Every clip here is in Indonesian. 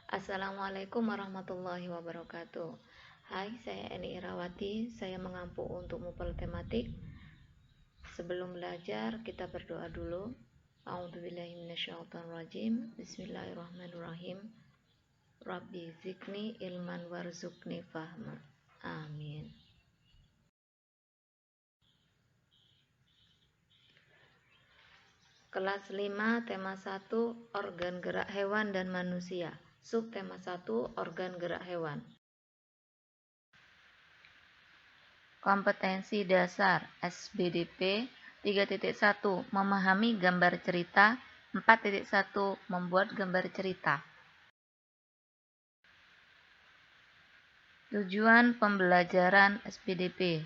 Assalamualaikum warahmatullahi wabarakatuh. Hai, saya Eni Irawati. Saya mengampu untuk mupel tematik. Sebelum belajar, kita berdoa dulu. A'udzubillahi minasyaitonirrajim. Bismillahirrahmanirrahim. Rabbi zidni ilman warzuqni fahma. Amin. Kelas 5, tema 1, organ gerak hewan dan manusia. Subtema 1, organ gerak hewan. Kompetensi dasar SBDP 3.1 memahami gambar cerita. 4.1 membuat gambar cerita. Tujuan pembelajaran SBDP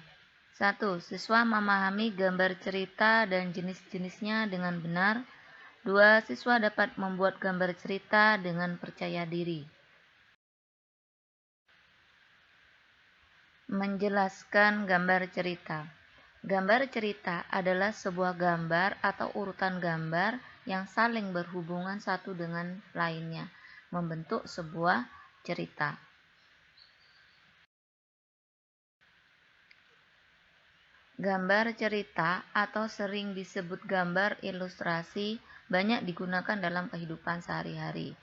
1. Siswa memahami gambar cerita dan jenis-jenisnya dengan benar. 2. Siswa dapat membuat gambar cerita dengan percaya diri. Menjelaskan gambar cerita. Gambar cerita adalah sebuah gambar atau urutan gambar yang saling berhubungan satu dengan lainnya, membentuk sebuah cerita. Gambar cerita atau sering disebut gambar ilustrasi banyak digunakan dalam kehidupan sehari-hari.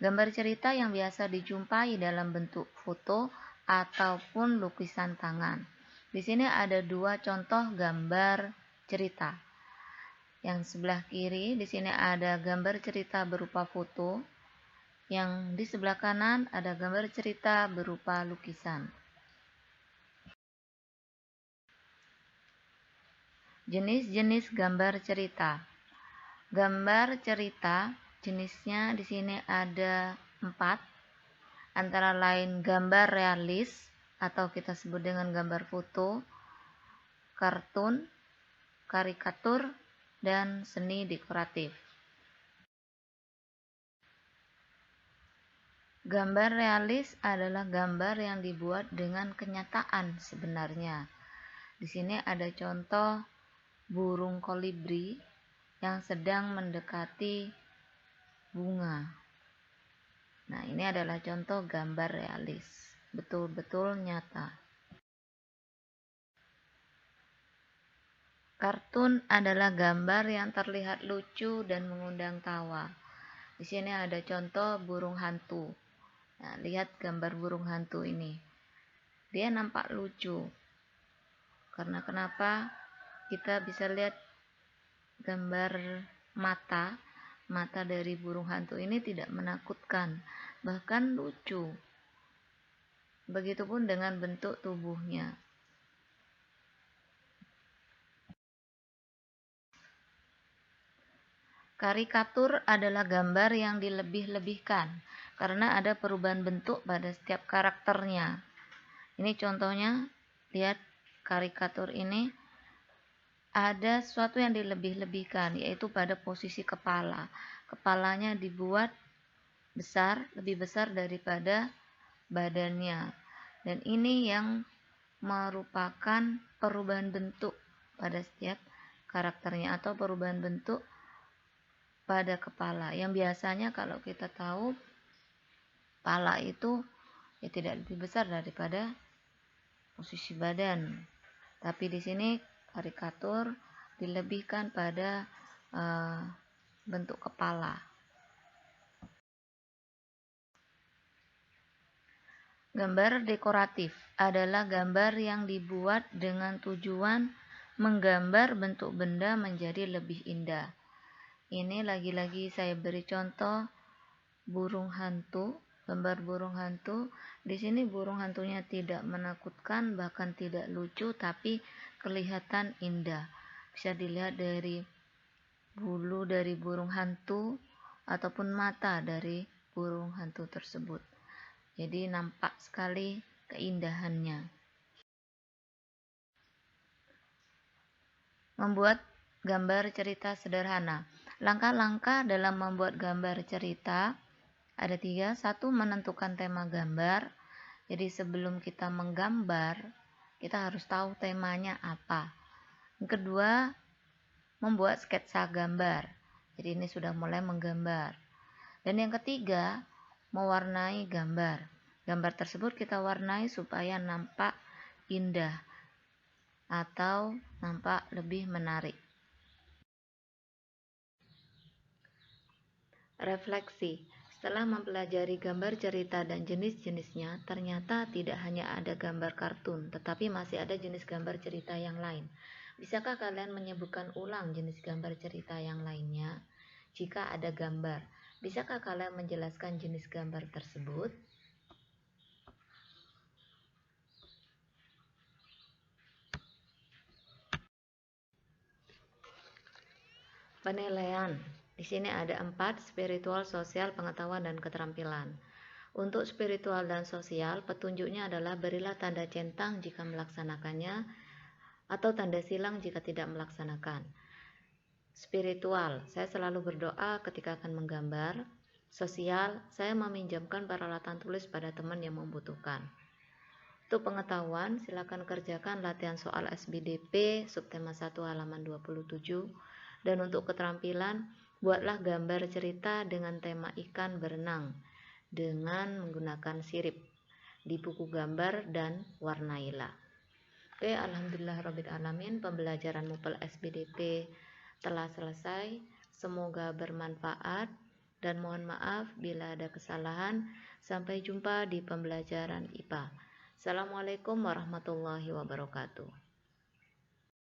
Gambar cerita yang biasa dijumpai dalam bentuk foto ataupun lukisan tangan. Di sini ada dua contoh gambar cerita. Yang sebelah kiri di sini ada gambar cerita berupa foto. Yang di sebelah kanan ada gambar cerita berupa lukisan. Jenis-jenis gambar cerita. Gambar cerita jenisnya di sini ada 4, antara lain gambar realis atau kita sebut dengan gambar foto, kartun, karikatur, dan seni dekoratif. Gambar realis adalah gambar yang dibuat dengan kenyataan sebenarnya. Di sini ada contoh burung kolibri yang sedang mendekati bunga. Nah, ini adalah contoh gambar realis, betul-betul nyata. Kartun adalah gambar yang terlihat lucu dan mengundang tawa. Di sini ada contoh burung hantu. Nah, lihat gambar burung hantu ini. Dia nampak lucu. Karena kenapa? Kita bisa lihat gambar mata dari burung hantu ini tidak menakutkan, bahkan lucu. Begitupun dengan bentuk tubuhnya. Karikatur adalah gambar yang dilebih-lebihkan karena ada perubahan bentuk pada setiap karakternya. Ini contohnya, lihat karikatur ini ada sesuatu yang dilebih-lebihkan, yaitu pada posisi kepala. Kepalanya dibuat besar, lebih besar daripada badannya. Dan ini yang merupakan perubahan bentuk pada setiap karakternya atau perubahan bentuk pada kepala. Yang biasanya kalau kita tahu kepala itu ya tidak lebih besar daripada posisi badan. Tapi di sini karikatur dilebihkan pada bentuk kepala. Gambar dekoratif adalah gambar yang dibuat dengan tujuan menggambar bentuk benda menjadi lebih indah. Ini lagi-lagi saya beri contoh burung hantu, gambar burung hantu. Di sini burung hantunya tidak menakutkan, bahkan tidak lucu, tapi kelihatan indah. Bisa dilihat dari bulu dari burung hantu ataupun mata dari burung hantu tersebut. Jadi nampak sekali keindahannya. Membuat gambar cerita sederhana. Langkah-langkah dalam membuat gambar cerita ada 3. 1. Menentukan tema gambar. Jadi sebelum kita menggambar, kita harus tahu temanya apa. Yang kedua, membuat sketsa gambar. Jadi ini sudah mulai menggambar. Dan yang ketiga, mewarnai gambar. Gambar tersebut kita warnai supaya nampak indah atau nampak lebih menarik. Refleksi. Setelah mempelajari gambar cerita dan jenis-jenisnya, ternyata tidak hanya ada gambar kartun, tetapi masih ada jenis gambar cerita yang lain. Bisakah kalian menyebutkan ulang jenis gambar cerita yang lainnya? Jika ada gambar, bisakah kalian menjelaskan jenis gambar tersebut? Penilaian. Di sini ada 4, spiritual, sosial, pengetahuan, dan keterampilan. Untuk spiritual dan sosial, petunjuknya adalah berilah tanda centang jika melaksanakannya atau tanda silang jika tidak melaksanakan. Spiritual, saya selalu berdoa ketika akan menggambar. Sosial, saya meminjamkan peralatan tulis pada teman yang membutuhkan. Untuk pengetahuan, silakan kerjakan latihan soal SBDP subtema 1 halaman 27. Dan untuk keterampilan, buatlah gambar cerita dengan tema ikan berenang dengan menggunakan sirip di buku gambar dan warnailah. Oke, alhamdulillahirrabbilalamin, pembelajaran MUPEL SBDP telah selesai. Semoga bermanfaat dan mohon maaf bila ada kesalahan. Sampai jumpa di pembelajaran IPA. Assalamualaikum warahmatullahi wabarakatuh.